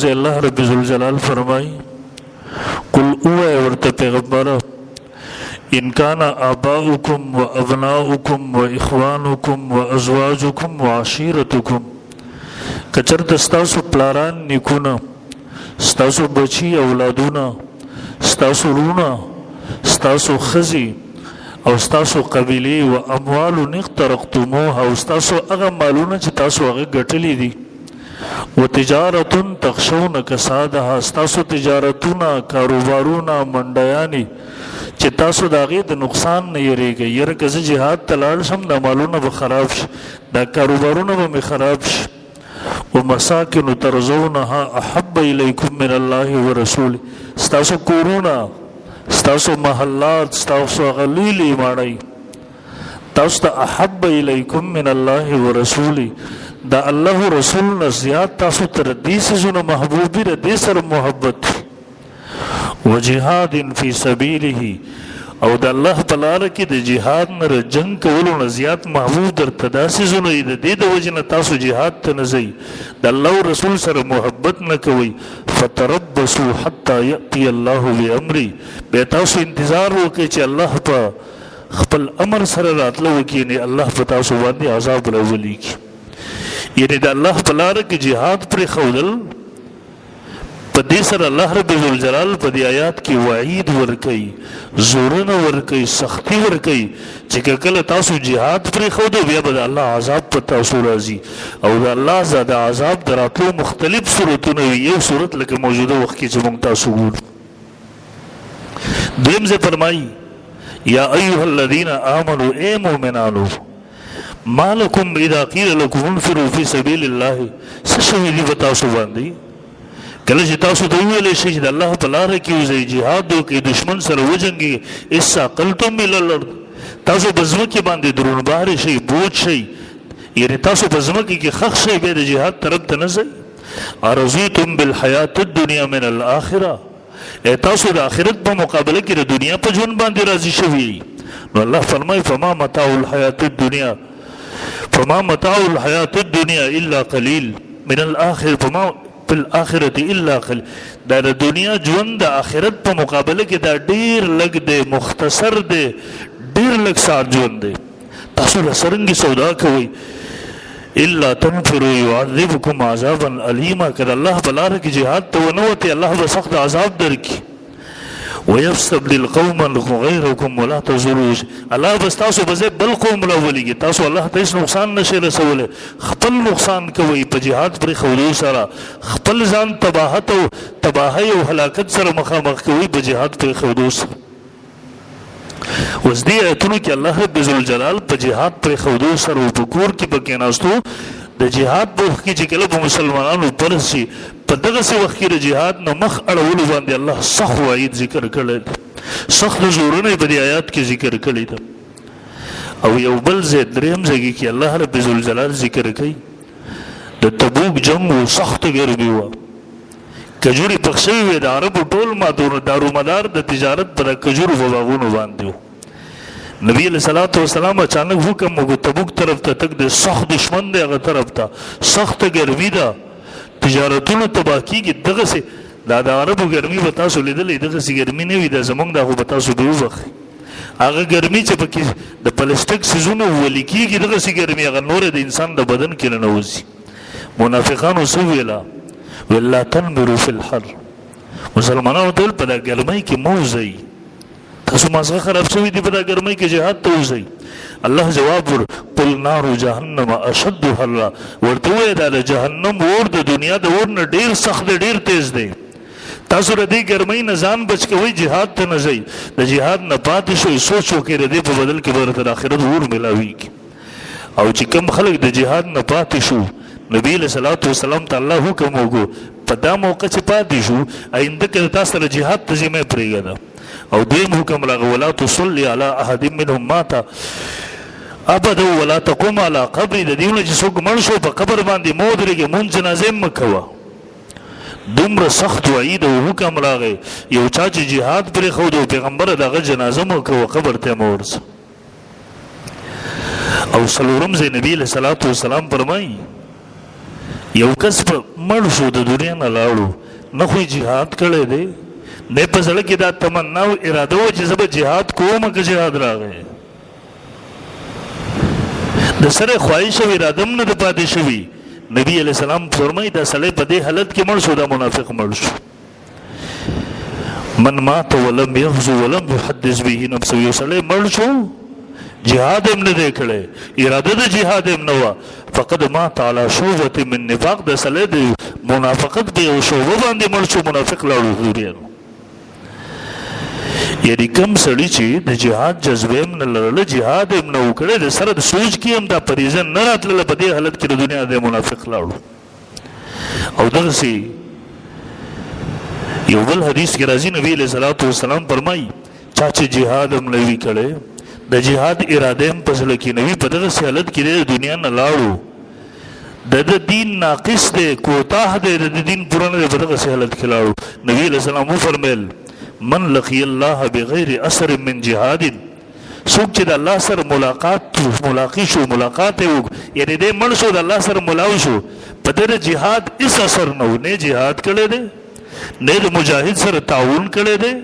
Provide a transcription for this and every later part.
سے اللہ رب ذوالجلال فرمائی قل اوے ورت پیغمبر ان کان آباؤکم و ابناؤکم و اخوانکم و ازواجکم و عشیرتکم کچرت ستاسو پلاران نیکونا ستاسو بچی اولادونا ستاسو رونا ستاسو خزی او ستاسو قبیلی و اموالو نقترقتموها او ستاسو اغا مالونا چی تاسو اغا گٹلی دی و تجارتن تخشون کسادها ستاسو تجارتونا کاروبارونا منڈیانی چی تاسو دا غیر دا نقصان نیرے گئی یر کز جہاد تلال شم دا مالونا بخراب ش دا کاروبارونا بمی خراب ش و مساکن ترزونها احب الیکم من اللہ و رسول ستاسو کورونا ستاسو محلات ستاسو غلیلی مانائی تاسو تا احب الیکم من اللہ و رسولی دا اللہ و رسول نزیاد تاسو تر دیسی زن محبوبی را دیسر محبت و جہاد فی سبیلی او دا اللہ پلارکی دا جہاد نر جنگ کولو نزیاد محبوب در تداسی زنوی دا دید وجن تاسو جہاد تنزی دا اللہ و رسول سر محبت نکوی فتربسو حتی یأتی اللہ بی امری بے تاسو انتظار ہوکے چی اللہ پا خپل امر سر راتلو کینی اللہ پا تاسو باندی عذاب الاولی کی یعنی دا اللہ پلارک جہاد پر خودل پا دی سر اللہ رب ذوالجلال پا دی آیات کی وعید ورکی زورن ورکی سختی ورکی چکہ کل تاسو جہاد پر خودو بیا با دا اللہ عذاب پا تاسو رازی او دا اللہ زیادہ عذاب دراتلو مختلف صورتونوی یو صورت لکہ موجودہ وقت کی چمونگ تاسو گول دویم سے فرمائی یا ایوہ الذین آمنوا اے مومنانو ما لکم اذا قیل لکم انفروا فی سبیل اللہ سشویدی بتاسو باندی کلچ تاسو دویلے شیچ دا اللہ پلارہ کیوزی جہادو کی دشمن سر وجنگی اسا قلتم الالرد تاسو بزمکی باندی درون بار شی بوچ شی یعنی تاسو بزمکی کی خخ شی بید جہاد طرف تنزی ارزیتم بالحیات الدنیا من الاخرہ اے تاسو دا آخرت با مقابلہ کی دنیا پا جون باندی رازی شوی نو اللہ فرمائی فما متاع الحیات الدنیا فما متاع الحیات الدنیا الا قلیل من الاخر فما فی الاخرت الا قلیل دا دنیا جون دا آخرت پا مقابلہ کی دا دیر لگ دے مختصر دے دیر لگ سار جون دے تاسو لسرنگی سودا کوئی الا تنفروا يعذبكم عذابا علیما کر اللہ بلارہ کی جہاد تو ونوتی اللہ بسخت عذاب در کی وَيَفْسَبْلِلْ قَوْمًا غَيْرَكُمْ وَلَا تَزُرُوجِ اللہ بس تاسو بزے بل قوم لاولی گی تاسو اللہ تیس نقصان نشے رسولے خپل نقصان کوئی پا جہاد پر خودو سارا خپل زان تباہت و تباہی و حلاکت سر مخامخ کوئی پا جہاد پر خودو سارا وزدی ایتونو کہ اللہ رب ذوالجلال پا جہاد پر خودو سر و پکور کی پکیناستو دا جہاد با وقت کی چکلہ پا مسلمانانو پرس چی پا دغا سے وقت کی دا جہاد نا مخ اڑولو باندے اللہ سخ وعید ذکر کرلے دا سخت زورنے با دی آیات کی ذکر کرلے دا او یو بل زید درہم زگی کی اللہ رب ذوالجلال ذکر کئی دا تبوک جنگ و سخت گرمی ہوا کجوری پخشوی وی دا عرب و ٹول ما دارو مدار دا تجارت پر کجور و باغونو باندیو نبی علیہ السلام اچانک حکم ہوگو تبوک طرف تا تک دے سخت دشمن دے اگر طرف تا سخت گرمی دا تجارتون تباہ کی گی دغه سے دا عربو گرمی بتاسو لیدلی دغه سی گرمی نوی دا زمان دا خو بتاسو بیو بخی آغا گرمی چه پکی دا پلسٹک سیزون ولی کی گی دغه سی گرمی اگر نور دا انسان دا بدن کی لنوزی منافقانو سو ویلا ویلا تنبرو فی الحر مسلمانانو دل پدا گرمی کی موزی تاسو مازغه خراب شوی دی پدا گرمی کی جہاد توزی اللہ جواب ور قل نار جہنم اشد حرا ورطوئے دا جہنم اور دا دنیا دا ورن دیر سخت دیر تیز دے تاسو ردی گرمی نزان بچ کے وی جہاد تا نزی دا جہاد نپاتی شوی سوچو کے ردی پا بدل کے برت آخرت ور ملاوی کی او چی کم خلق دا جہاد نپاتی شو نبی علیہ السلام تا اللہ حکم ہوگو پا دا موقع چی پاتی شو ایندک تاستر جہاد تزیمے پریگا دا او دیم حکم لگا ولا تصلی علی احد منهم ماتا ابدا ولا تقوم علی قبر د دیونه چې څوک مړ شو په قبر باندې مودرېږي مونږ جنازې مه کوه دومره سخت وعید او حکم راغی یو چا چې جهاد پرېښود او پیغمبر د هغه جنازه مه کوه قبر ته مه ورځه او څلورم ځای نبي علیه السلام فرمایي یو کس په مړ شو د دنیا نه لاړو، نه خو جهاد کړی دی، نه په زړه کې دا تمنا او اراده و چې زه به جهاد کوم که جهاد راغی. د سره خواهش او اراده هم نه ده پاتې شوي. نبی علیہ السلام فرمایي دا سړی په دې حالت کې مړ شو، دا منافق مړ شو. من مات ولم یغزو ولم یحدث به نفسه، یو سړی مړ شو جهاد هم نه دی کړی، اراده د جهاد هم نه وه، فقد مات علی شعبة من نفاق، د سړی د منافقت په یو شعبه باندې مړ شو، منافق لاړو دنیا نو. یعنی کم سړي چې د جهاد جذبه هم نه لرله، جهاد هم نه و کړی، د سره د سوچ کې هم دا پریزه نه راتلله، په دې حالت کې د دنیا د منافق لاړو. او دغسې یو بل حدیث کې راځي، نبی علیہ الصلوۃ والسلام فرمایي چا چې جهاد هم نه وي کړی، د جهاد اراده هم په زړه کې نه وي، په دغسې حالت کې د دنیا نه لاړو، د دین ناقص دی، کوتاه دی، د دین پوره نه دی، په دغسې حالت کې لاړو. نبی علیہ السلام وفرمیل من لقی الله بغیر اثر من جهاد، څوک چې د الله سره ملاقات شو، ملاقات یې وکړو، یعنې دی مړ شو، د الله سره ملاو شو، په ده د جهاد هېڅ اثر نه و، نه جهاد کړی دی، نه د مجاهد سره تعاون کړی دی،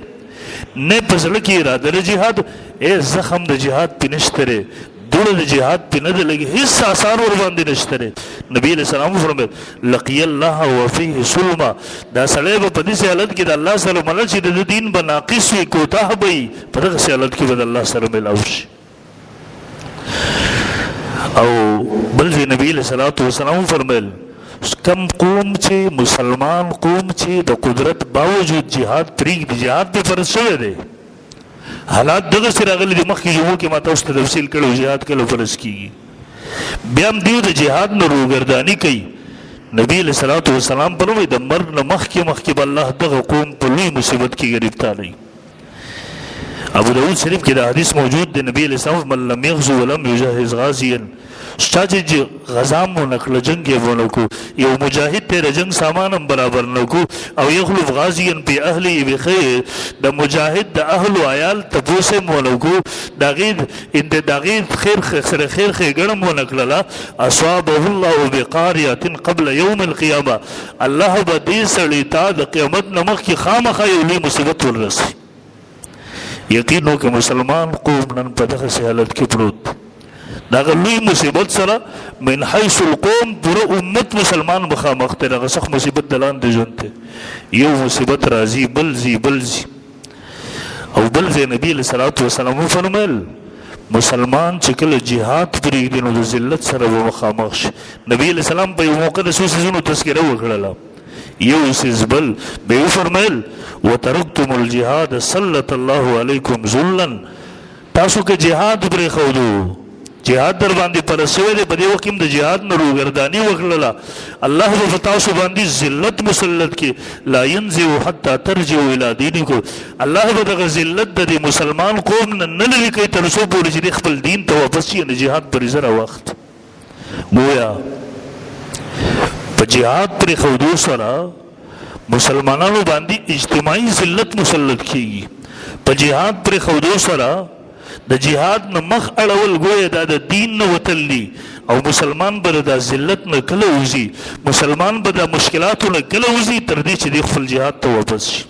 نه په زړه کې اراده د جهاد، زخم د جهاد پې نشته دی، دوړه د جهاد پې نه دی لګي، هېڅ اثار ورباندې نشته دی. نبي علیہ السلام وفرمیل لقی الله وفیه سلما، دا سړی به په داسې حالت کې د الله سره ملل شي، د دین به ناقص وي، کوتاه به وي، په دغسې حالت کې به د الله سره میلاو شي. او بل ځای نبي علیہ الصلوۃ والسلام وفرمیل کم قوم چې مسلمان قوم چې د قدرت باوجود جهاد پرېږدي، جهاد پې فرض شوی دی، حالات دغسې راغلي دي، مخکې جمعو کې ما تاسو ته تفصیل کړی جهاد کله فرض کېږي، بیا هم دیو د جهاد نه روګرداني کوي. نبی علیہ الصلوۃ والسلام فرمایي د مرګ نه مخکې به الله دغه قوم په لوی مصیبت کې ګرفتاروي. ابو داود شریف کې دا حدیث موجود دی، نبی علیہ السلام من لم یغزو ولم یجهز غازیا، چا چې غزا مو نه کړه، جنګ یې ونه کړو، یو مجاهد ته د جنګ سامان هم برابر نه کړو، او یخلف غازیا پی اهله بخیر، د مجاهد د اهل و عیال تپوس هم ونه کړو، د هغې خیر ښېګڼه هم ونه کړله، اصابه الله بقاریة قبل یوم القیامه، الله به دې سړي ته د قیامت نه مخکې خامخا یو لوی مصیبت وررسي. یقین وکړه مسلمان قوم نن په دغسې حالت کې پروت، دغه لوی مصیبت سره من حیث القوم پوره امت مسلمان مخامخ دی، دغه سخت مصیبت د لاندې ژوند دی، یو مصیبت راځي بل ځي. او بل ځای نبي علیہ الصلوۃ والسلام وفرمیل مسلمان چې کله جهاد پرېږدي نو د ذلت سره به مخامخ شي. نبي علیہ السلام په یو موقع د څو څیزونو تذکره وکړله، یو څیز بل به یې وفرمیل وترکتم الجهاد سلط الله علیکم ذلا، تاسو که جهاد پرېښودو، جهاد در باندې فرض شوی دی، په دې وخت کې هم د جهاد نه روګرداني وکړله، الله به په تاسو باندې ذلت مسلط کړي، لا ینزع حتی ترجعوا الی دینکم، الله به دغه ذلت د دې مسلمان قوم نه نه لرې کوي تر څو پورې چې د خپل دین ته واپس شي، د جهاد پرې زره وخت. گویا په جهاد پرېښودو سره مسلمانانو باندې اجتماعي ذلت مسلط کېږي، په جهاد پرېښودو سره د جهاد نه مخ اړول گویا دا د دین نه وتل دي، او مسلمان به د ذلت نه کله وځي، مسلمان به د مشکلاتو نه کله وځي تر دې چې د خپل جهاد ته واپس شي،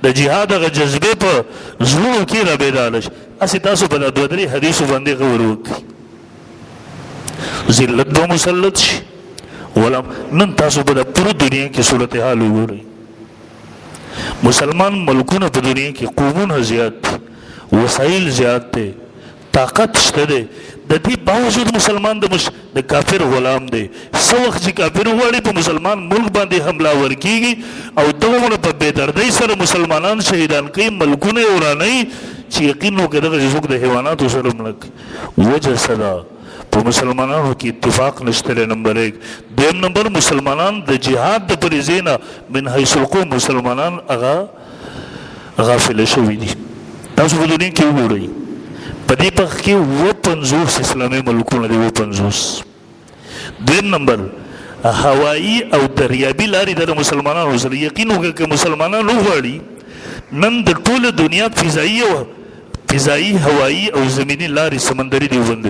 د جهاد هغه جذبې په زړونو کې را بیداره شي. هسې تاسو په دا دوه درې حدیثو باندې غور وکړئ، ذلت به مسلط شي. نن تاسو په د پوره دنیا کې صورتحال وګورئ، مسلمان ملکونه په دنیا کې قومونه زیات دي، وسایل زیات دی، طاقت شته دی، د دې باوجود مسلمان د کافر غلام دی. څه وخت چې کافر غواړي په مسلمان ملک باندې حمله ورکېږي او دومره په بېدردۍ سره مسلمانان شهیدان کوي، ملکونه یې ورانوي چې یقین وکړي دغه څوک د حیواناتو سره مړه کوي. وجه څه ده؟ په مسلمانانو کې اتفاق نشته دی، نمبر 1. دویم نمبر مسلمانان د جهاد د فریضې نه من حیث القوم مسلمانان هغه غافله شوي دي. تاسو په دنیا کې وګورئ، په دې وخت کې 50 اسلامي ملکونه دي، 50. دویم نمبر هوایي او دریابي لارې د مسلمانانو سره. یقین وکړه که مسلمانان وغواړي نن د ټوله دنیا فضایي هوایي او زمینی لارې سمندري دیوبند،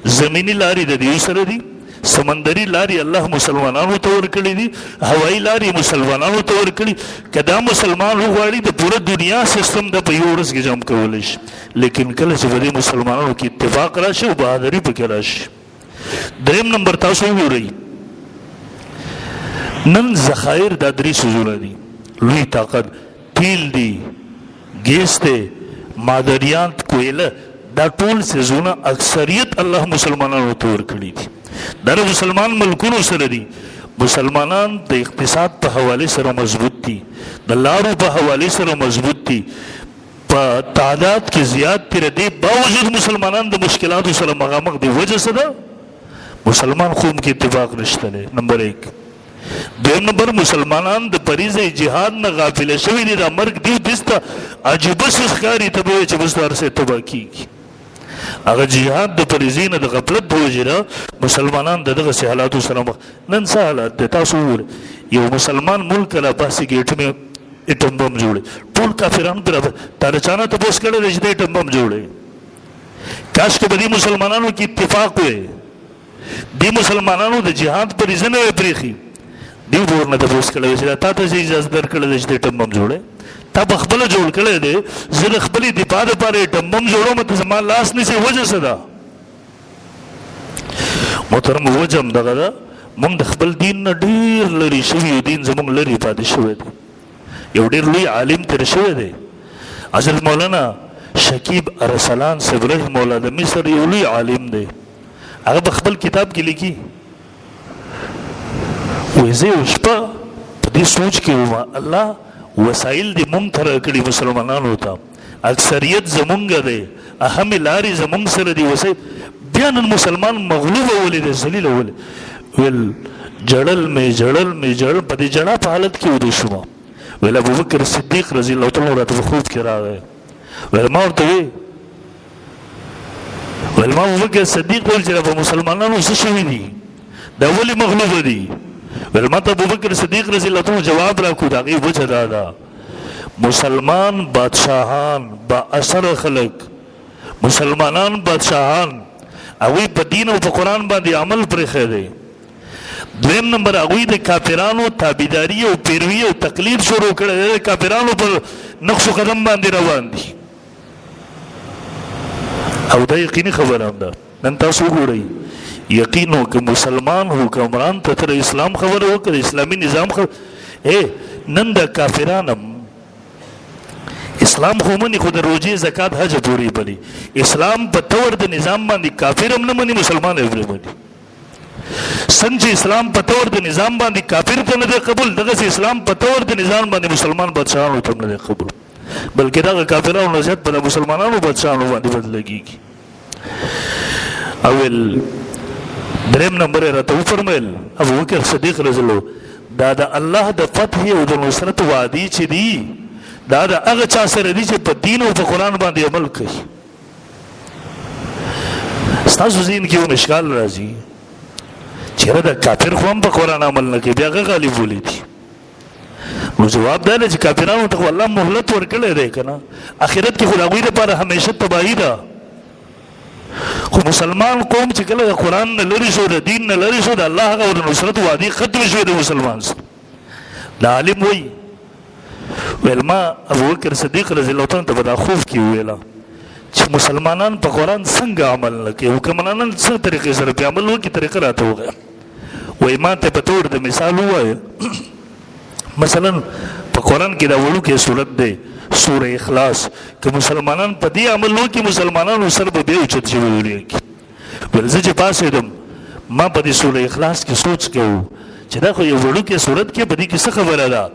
زمینی لارې د دې سره دي، سمندری لارې الله مسلمانانو ته ورکړي دي، هوایي لارې مسلمانانو ته ورکړي. که دا مسلمان وغواړي د پوره دنیا سیستم د په یو ورځ کې جمع کولی شي، لیکن کله چې په دې مسلمانانو کې اتفاق راشي او بهادري پکې راشي. دریم نمبر تاسو وګورئ، نن ذخایر دا 3 سوزونه دي، لوی طاقت، تیل دی، گیس دی، معدنیات، کویله، دا ټول سیزونه اکثریت الله مسلمانانو ته ورکړي دي. دا د مسلمان ملکونو سره دي. مسلمانان د اقتصاد په حواله سره مضبوط دي، د لارو په حواله سره مضبوط دي، په تعداد کې زیات تر دې باوجود مسلمانان د مشکلاتو سره مخامخ دي. وجه څه ده؟ مسلمان قوم کې اتفاق نشته دی. نمبر 1. دویم نمبر، مسلمانان د فریضه جهاد نه غافل شوي دي. دا مرګ دیو دسته عجیبه څه ښکاري ته به چې بس د هر څه تباه کېږي. هغه جهاد د فریضې نه د غفلت په وجه مسلمانان د دغسې حالاتو سره مخ. نن څه حالات دی تاسو وګورئ، یو مسلمان ملک راباسي کې اټم بم جوړوي، ټول کافران پرې تا د چا نه تپوس کړی دی چې دی اټم بم جوړوي؟ کاشکې به دې مسلمانانو کې اتفاق وی، دې مسلمانانو د جهاد فریضه نه وی پرېښي، دیو به ورنه تپوس کړی وی چې تا ته چې اجازه درکړی دی چې دی اټم بم جوړوي؟ تا په خپله جوړ کړی دی، زه د خپلې دفاع دپاره اټم بم جوړوم، ته زما لاس نیسې. وجه څه ده؟ محترم وجه هم دغه ده، موږ د خپل دین نه ډېر لرې شوي یو، دین زموږ لرې پاتې شوی دی. یو ډېر لوی عالم تېر شوی دی، حضرت مولانا شکیب ارسلان صاحب رحم الله د مصر یو لوی عالم دی. هغه په خپل کتاب کې لیکي، وایي زه یو شپه په دې سوچ کې وم، الله وسایل دې مونږ ته راکړي مسلمانانو ته، اکثریت زمونږ دی، اهمې لارې زمونږ سره دي وسایل، بیا نن مسلمان مغلوبه ولې دی، ذلیله ولې؟ ویل جړل په دې جړا په حالت کې ویده شوم. ویل ابوبکر صدیق رضی الله تعالی راته په خوب کې راغی. ویل ما ورته ویل ما ابوبکر صدیق ویل چې په مسلمانانو څه شوي دي، دا ولې مغلوبه دي؟ ویل ما ته ابوبکر صدیق رضی الله تعالی جواب راکړو، د هغې وجه دا ده، مسلمان بادشاهان با اثر خلک، مسلمانان بادشاهان هغوی په دین او په قرآن باندې عمل پرېښی دی. دویم نمبر، هغوی د کافرانو تابعداري او پیروي او تقلید شروع کړی دی، د کافرانو پر نقش و قدم باندې روان دي. او دا یقیني خبره هم ده. نن تاسو وګورئ، یقین ہو کہ مسلمان حکمران ته تر اسلام خبره وکړه، اسلامي نظام خبره. نن د کافرانم اسلام خو مني، خو د روجې زکات حج پورې بلی، اسلام په تور د نظام باندې کافر هم نه مني، مسلمان هم نه مني. څنګه چې اسلام په تور د نظام باندې کافر ته نه دی قبول، دغسې اسلام په تور د نظام باندې مسلمان بادشاهانو ته هم نه دی قبول، بلکې دغه کافرانو نه زیات په مسلمانانو بادشاهانو باندې بدلګېږي. اول دریم نمبر یې راته وفرمیل، ابوبکر صدیق رضی الله، دا د الله د فتح او د نصرت وعدې چې دي، دا د هغه چا سره دي چې په دین او په قرآن باندې عمل کوي. ستاسو ذهن کې یو اشکال راځي، چېرې د کافر خو هم په قرآن عمل نه کوي، بیا هغه غالب ولیدي. نو جواب دا دی چې کافرانو ته خو الله مهلت ورکړی دی که نه، آخرت کې خو د هغوی لپاره همیشه تباهي ده. خو مسلمان قوم چې کله د قرآن نه لرې شو، د دین نه لرې شو، د الله هغه د نصرت وعدې ختمې شوې د مسلمان سره. دا عالم وایي، ویل ما ابوبکر صدیق رضی الله تعالی ته په دا خوب کې وویله چې مسلمانان په قرآن څنګه عمل نه کوي، حکمرانان څه طریقې سره پرې عمل وکړي، طریقه راته ووایه. وایي ما ته په طور د مثال ووایه، مثلا په قرآن کې دا وړوکی صورت دی سوره اخلاص، که مسلمانان په دې عمل وکړي، مسلمانانو سر به بیا اوچت شوی ولیږي. ویل زه چې پاڅېدم، ما په دې سوره اخلاص کې سوچ کوو چې دا خو یو وړوکی صورت کې په دې کې څه خبره ده.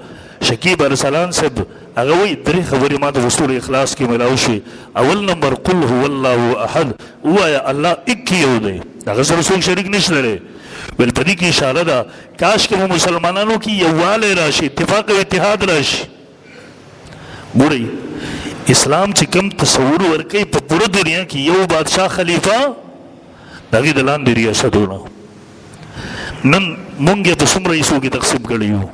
شکیب ارسلان صاحب هغه وایي 3 خبرې ما ته په سوره اخلاص کې ملاو شي. اول نمبر، قل هو الله احد، ووایه الله ایک یو دی، هغه سره څوک شریک نشته دی. ویل په دې کې اشاره ده کاش کې مو مسلمانانو کې یووالی راشي، اتفاق او اتحاد راشي. ګورئ اسلام چې کوم تصور ورکوي په پوره دنیا کې یو بادشاه خلیفه، د هغې د لاندې ریاستونه، نن مونږ یې په څومره حصو کې تقسیم کړي یو.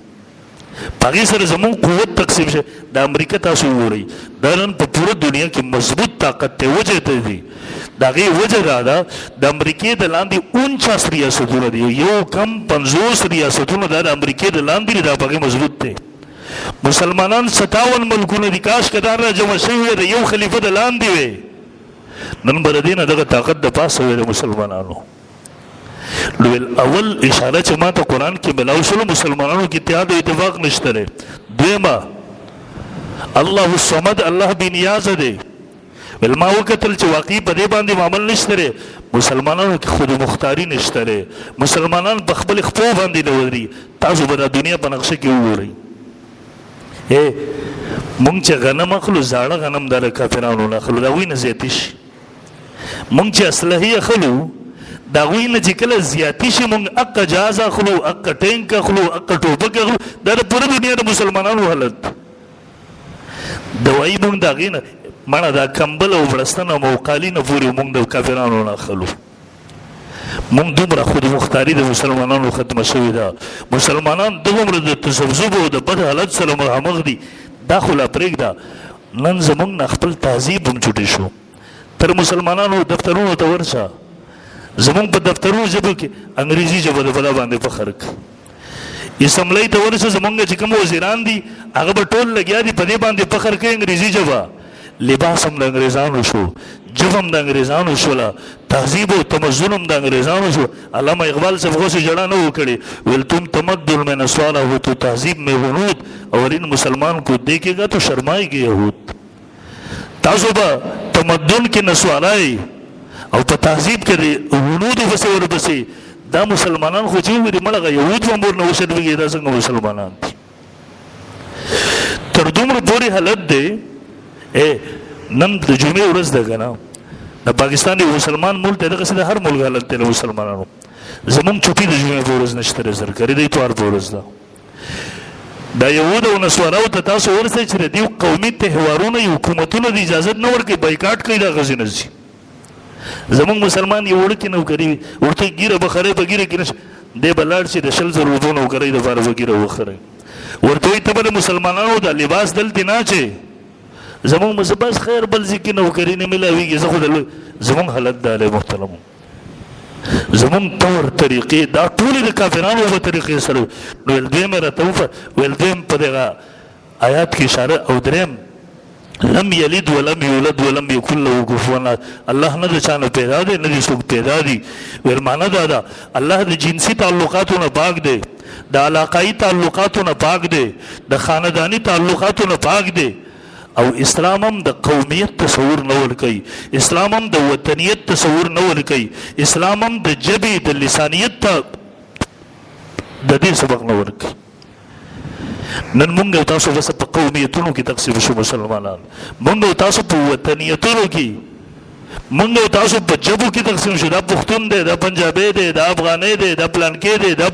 پاگی سر زمون قوت تقسیم شد. دا امریکا تاسو وګورئ دا نن په پوره دنیا کې مضبوط طاقت ته وجه ته دی. دا غي وجه دا ده د امریکې د لاندې 49 ریاستونه دي، یو کم 50 ریاستونه دا د امریکې د لاندې دا پاگی مضبوط دی. مسلمانان 57 ملکونه دي، کاش کدار را جمع شوی د یو خلیفه د لاندې وي. نن بر دینه دغه طاقت د پاسه وي د مسلمانانو. نو اول اشاره چې ما ته قرآن کې ملاو شلو مسلمانانو کې اتحاد او اتفاق نشته دی. دویمه الله الصمد، الله بی نیاز دی. ول ما وکتل چې واقعي په دې باندې عمل نشته دی. مسلمانانو کې خود مختاری نشته دی. مسلمانان په خپل خپو باندې نه ودري. تاسو به د دنیا په نقشه کې وګورئ مونږ چې غنم اخلو زاړه غنم د کافرانو نه اخلو، د هغوی نه زیاتې شي. مونږ چې اصلحې اخلو د هغوی نه چې کله زیاتې شي مونږ اقه جهاز اخلو، اقه ټینک اخلو، اقه ټوپک اخلو. دا د پوره دنیا د مسلمانانو حالت. دوایي مونږ د هغې نه مړه دا کمبل او بړستن او قالینه پورې مونږ د کافرانو نه اخلو. مونږ دومره خود مختاري د مسلمانانو ختمه شوې ده. مسلمانان دومره د تذبذب او د بد حالت سره مخامخ دي. دا خو لا پرېږده، نن زمونږ نه خپل تهذیب هم چوټې شو. تر مسلمانانو دفترونو ته ورشه، زمونږ په دفترونو ژبو کې انګریزي ژبه د بله باندې فخر کوي. اسمبلی ته ورشه، زمونږ چې کوم وزیران دي هغه به ټول لګیا دي په دې باندې فخر کوي انګریزي ژبه. لباس هم د انګریزانو شو، ژبه هم د انګریزانو شوله، تهذیب او تمدن هم د انګریزانو شو. علامه اقبال صاحب خو سے جڑا نہ ہو کڑے ول تم تمدن میں نسوالا ہو تو تہذیب میں غنود، اور ان مسلمان کو دیکھے گا تو شرمائے گے یہود. تاسو به تمدن کې نسوالای او په تهذیب کې غنود وسه ورپسې. دا مسلمانان خو چې وګوري مړه یهود هم ورنه وشرمېږي. دا څنګه مسلمانان دي؟ تر دومره پورې حالت دی. نن د جمعې ورځ ده که نه، د پاکستان یو مسلمان ملک دی، دغسې د هر ملک حالت دی د مسلمانانو. زمونږ چوټي د جمعې په ورځ نشته دی، زرکري د اتوار په ورځ ده. دا یهود او نسواراو ته تاسو ورسئ چې د دې قومي تهوارونه حکومتونه د اجازت نه ورکوي، بایکاټ کوي، دا غځې نه ځي. زمونږ مسلمان یو وړوکې نوکري وي، ورته ګیره بخرۍ په ګیره کې نشته، دی به لاړ شي د 100,000 روپو نوکرۍ دپاره به ګیره وخرئ. ورته وایي ته به د مسلمانانو دا لباس دلتې نه اچې، زمونږ مزه بس خیر بل ځای کې نوکري نه میلاویږي. زه خو د زمونږ حالت دا دی محترمو، زمونږ طور طریقې دا ټولې د کافرانو په طریقې سره. نو ویل دویم یې راته ویل دویم په دغه آیات کې اشاره او دریم لم یلد ولم یولد ولم یکن له کفوا احد. الله نه د چا نه پیدا دی، نه د څوک پیدا دي. ویل معنا دا ده الله د جنسي تعلقاتو نه پاک دی، د علاقایي تعلقاتو نه پاک دی، د خانداني تعلقاتو نه پاک دی. او اسلام هم د قومیت تصور نه ورکوي، اسلام هم د وطنیت تصور نه ورکوي، اسلام هم د ژبې د لسانیت ته د دې سبق نه ورکوي. نن مونږ او تاسو بس په قومیتونو کې تقسیم شو مسلمانان، مونږ او تاسو په وطنیتونو کې، مونږ او تاسو په ژبو کې تقسیم شو. دا پښتون دی، دا پنجابی دی، دا افغانی دی، دا پلانکی دی، دا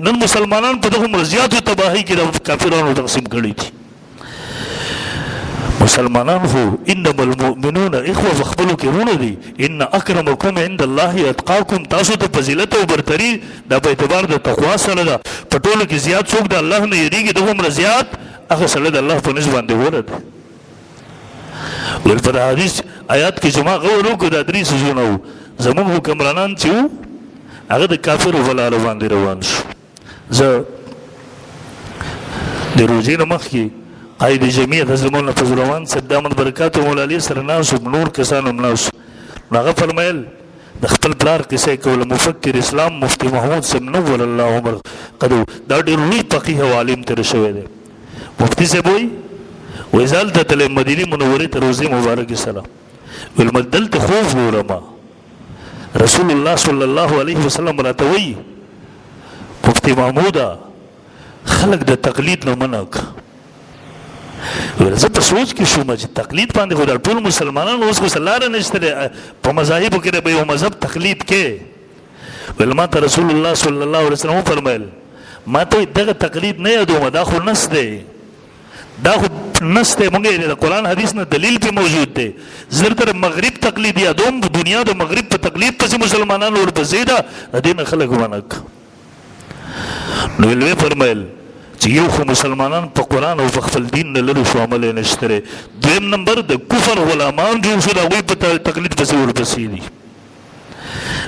نن مسلمانان په دغه مرضیاتو تباهۍ کې د کافرانو تقسیم کړي دي. مسلمانان خو انما المؤمنون اخوه په خپلو کې ورونه دي. ان اکرمکم عند الله اتقاکم، تاسو ته فضیلت او برتري دا په اعتبار د تقوا سره ده. په ټولو کې زیات څوک د الله نه یریږي د هومره زیات هغه سړی د الله په نسبت باندې غوره دی. ول په حدیث آیات کې جما غور وکړو دا درې سيزونه وو. زموږ حکمرانان چې وو هغه د کافرو په لاره باندې روان شو. زه د روژې نه مخکې قائد جمعیت حضرت مولانا فضل الرحمن صاحب دامت برکاته مولا علی سره ناست وو، نور کسان هم ناست وو. نو هغه فرمایل د خپل پلار کیسه کوله. مفکر اسلام مفتی محمود صاحب نور الله عمر قدو دا ډېر لوی فقیه او عالم تېر شوی دی. مفتی صاحب وایي زه هلته تللی مدینې منورې ته روضې مبارکې سره، ویل دلته خوب ګورم رسول الله صلی الله علیه وسلم راته وایي مفتی محموده خلک د تقلید نه منع کړه. زه په سوچ کې شوم چې تقلید باندې خو دا ټول مسلمانان اوس خو لاره نشته دی، په مذاهبو کې به یو مذهب تقلید کې. ویل ما ته رسول الله صلی الله علیه وسلم وفرمایل ما ته دغه تقلید نه یادوم، دا خو نس دی، دا خو نس دی، مونږ د قرآن حدیث نه دلیل پې موجود دی. زه تر مغرب تقلید یادوم، دنیا د مغرب په تقلید پسې مسلمانان ورپسې ده، د دې نه خلک منع کړه. نو ویل ویې فرمایل چې چې یو خو مسلمانان په قرآن او په خپل دین نه لري شو عمل یې نشته دی. دویم نمبر د کفر غلامان جوړ شو د هغوی په تقلید پسې ورپسې دي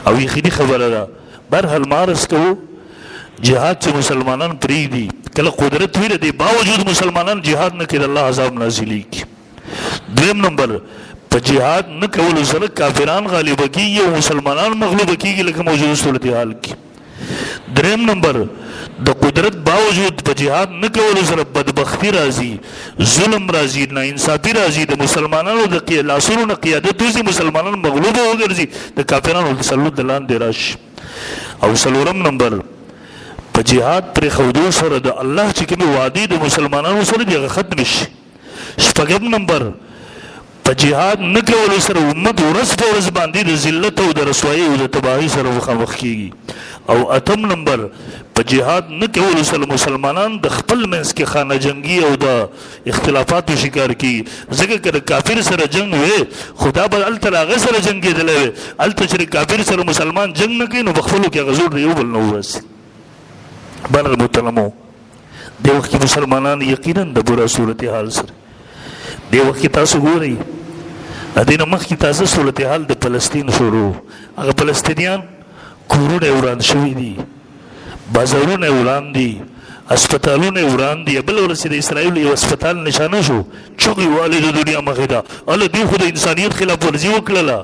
او یقیني خبره ده. برحال مارس کوو جهاد چې مسلمانان پرېږدي کله قدرت وي د دې باوجود مسلمانان جهاد نه کوي د الله عذاب نازلیږي. دویم نمبر په جهاد نه کولو سره کافران غالبه کېږي او مسلمانان مغلوبه کېږي لکه موجوده صورتحال کې. دریم نمبر د قدرت باوجود په جهاد نه کولو سره بدبختی راځي، ظلم راځي، ناانصافي راځي، د مسلمانانو د لاسونو نه قیادت وځي، مسلمانان مغلوبه وګرځي، د کافرانو تسلط د لاندې راشي. او څلورم نمبر په جهاد پرېښودو سره د الله چې کومې وعدې د مسلمانانو سره دي هغه ختم شي. شپږم نمبر په جهاد نه کولو سره امت ورځ په ورځ باندې د ذلت او د رسوایۍ او د تباهۍ سره مخامخ کېږي. او اتم نمبر په جهاد نه کولو سره مسلمانان د خپل منځ کې خانه جنګي او د اختلافاتو شکار کېږي. ځکه که د کافر سره جنګ وی خدا به هلته له هغه سره جنګېدلی وی، هلته چې د کافر سره مسلمان جنګ نه کوي نو په خپلو کې هغه زور د یو بل نه وباسي. بر محترمو دې وخت کې مسلمانان یقینا د بوره صورتحال سره دې وخت کې تاسو ګورئ د دې نه مخکې تازه صورتحال د فلسطین شروع. هغه فلسطینیان کورونه وران شوي دي، بازارونه وران دي، اسپتالونه وران دي. بل ورځ د اسرائیل یو اسپتال نشانه شو، چغې والې د دنیا مخې ته هله دوی خو د انسانیت خلاف ورزي وکړله.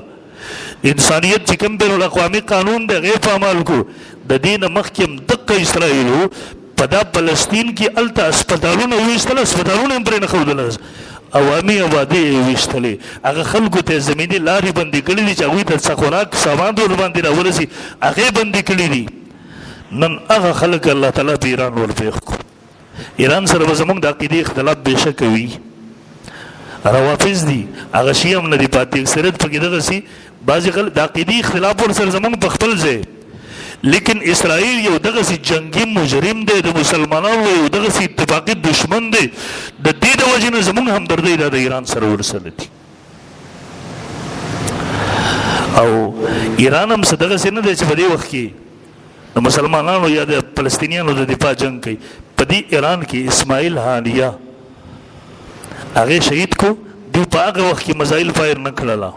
انسانیت چې کوم بین الاقوامي قانون دی هغې په عمل کو. د دې نه مخکې هم دقه اسرائیلو په دا فلسطین کې هلته اسپتالونه وویستل، اسپتالونه هم پرې نه ښودله، عوامي آبادۍ یې ویشتلې. هغه خلکو ته زمیني لارې بندې کړي دي چې هغوی ته څه خوراک سامان ورباندې راورسي هغې بندې کړي دي. نن هغه خلک الله تعالی په ایران ورپېښ کړو. ایران سره به زموږ د عقیدې اختلاف بېشکه وي، روافظ دي، هغه شیعه هم نه دي پاتې، اکثریت پکې دغسې بعضې خلک د عقیدې اختلاف ورسره زموږ په خپل ځای. لیکن اسرائیل یو دغسې جنگي مجرم دی، د مسلمانانو یو دغسې اتفاقي دشمن دی. د دې د وجې نه زموږ همدردۍ دا د ایران سره ورسره دي. او ایران هم څه دغسې نه دی چې په دې وخت کې د مسلمانانو یا د فلسطینیانو د دفاع جنګ کوي. په دې ایران کې اسماعیل هانیه هغې شهید کو، دوی په هغه وخت کې میزایل فایر نه کړله.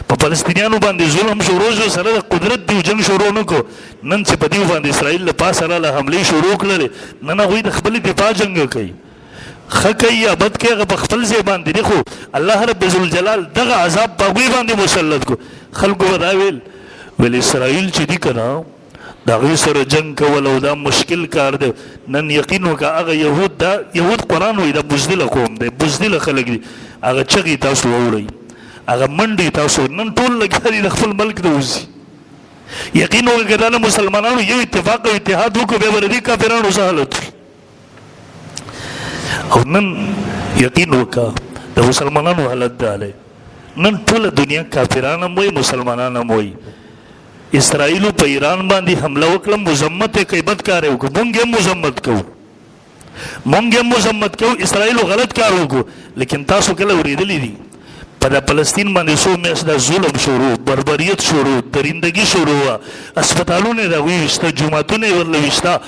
په فلسطینیانو باندې ظلم شروع شو، سره د قدرت دیو جنګ شروع نه کو. نن چې په دیو باندې اسرائیل له پاسه راله حملې شروع کړلې، نن هغوی د خپلې دفاع جنګ کوي. ښه کوي یا بد کوي هغه په خپل ځای باندې دی، خو الله رب ذوالجلال دغه عذاب په هغوی باندې مسلط کو. خلکو به دا ویل اسرائیل چې دي که نه د هغوی سره جنګ کول او دا مشکل کار دی. نن یقین وکړه هغه یهود قرآن وایي دا بزدله قوم دی، بزدله خلک دي. هغه چغې تاسو واورئ، هغه منډې تاسو نن ټول لګیا دي د خپل ملک د وځي. یقین وکړه که دا له مسلمانانو یو اتفاق او اتحاد وکړو بیا به د دې کافرانو څه حالت وي. او نن یقین وکړه د مسلمانانو حالت دا دی، نن ټوله دنیا کافران هم وایي مسلمانان هم وایي. اسرائیلو په ایران باندې حمله وکړه، مذمت یې کوي، بد کار یې وکړو، مونږ هم مذمت کوو، مونږ هم مذمت کوو. اسرائیلو غلط کار وکړو، لیکن تاسو کله اورېدلی دي په د فلسطین باندې څو میاشت دا ظلم شروع، بربریت شروع، درندګي شروع وه، اسپتالونه یې د هغوی ویشته، جوماتونه یې ورله ویشته،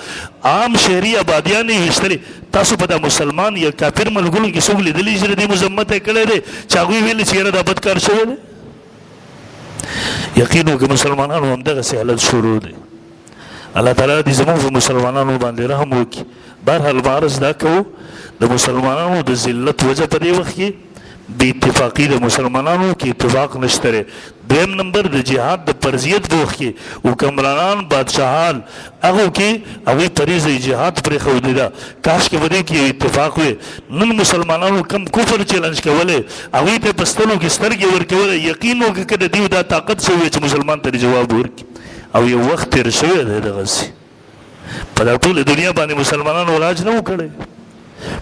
عام شهري آبادیان یې ویشتلې. تاسو په دا مسلمان یا کافر ملکونو کې څوک لیدلی چې د دې مذمت یې کړی دی چې هغوی ویلي چې یاره دا بد کار شوی دی؟ یقین وکړه مسلمانانو همدغسې حالت شروع دی. الله تعالی دې زموږ په مسلمانانو باندې رحم وکړي. بهرحال عرض دا کوو د مسلمانانو د ذلت وجه په دې وخت کې بې اتفاقي د مسلمانانو کې اتفاق نشته دی. دویم نمبر د جهاد د فرضیت په وخت کې حکمرانان بادشاهان هغو کې هغوی فریضه جهاد پرېښودې ده. کاشکې په دې کې یو اتفاق وی. نن مسلمانانو کم کفر چیلنج کولی، هغوی ته په سترګو کې سترګې ورکولی. یقین وکړه که د دوی دا طاقت شوی چې مسلمان ته جواب ورکړي. او یو وخت تېر شوی دی دغسې په دا ټوله دنیا باندې مسلمانانو راج نه و کړی،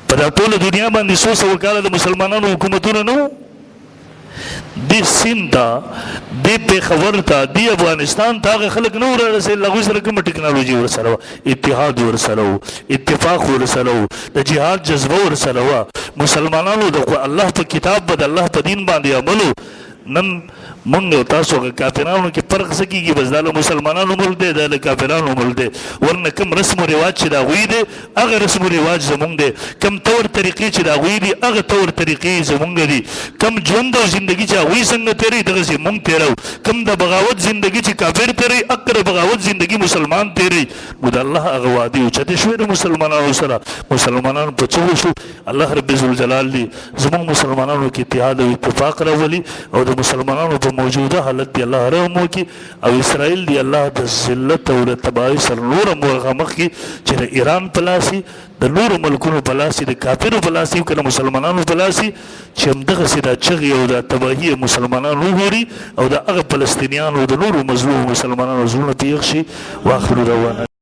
په دا ټوله دنیا باندې څو سوه کاله د مسلمانانو حکومتونه نه وو. دې سیند ته، دې پېښور ته، دې افغانستان ته هغه خلک نه ورسېدل، هغوی سره کومه ټکنالوژي ورسره وه، اتحاد ورسره و، اتفاق ورسره و، د جهاد جذبه ورسره وه. مسلمانانو د الله په کتاب به د الله په دین باندې عملو. نن مونږ او تاسو کې کافرانو کې فرق څه کېږي؟ بس دا له مسلمانانو ملک دی، دا له کافرانو ملک دی. ورنه کوم رسم و رواج چې د هغوی دی هغه رسم و رواج زمونږ دی، کوم طور طریقې چې د هغوی دي هغه طور طریقې زمونږ دي، کوم ژوند او زندګي چې هغوی څنګه تېروي دغسې مونږ تېرو، کوم د بغاوت زندګي چې کافر تېروي هغه د بغاوت زندګي مسلمان تېروي. نو د الله هغه وعدې اوچتې شوې د مسلمانانو سره. مسلمانانو په څه وشو؟ الله رب ذوالجلال دی زمونږ مسلمانانو کې اتحاد او اتفاق راولي او د مسلمانانو په موجوده حالت دی الله رحم وکړي، او اسرائیل دی الله د ذلت او د تباهۍ سره نور هم مخامخ کړي چې د ایران په لاس وي، د نورو ملکونو په لاس وي، د کافرو په لاس وي، که د مسلمانانو په لاس وي، چې همدغسې دا چغې او دا تباهي مسلمانان وګوري او د هغه فلسطینیانو د نورو مظلومو مسلمانانو زړونه پرې یخ شي. واخر دعوانا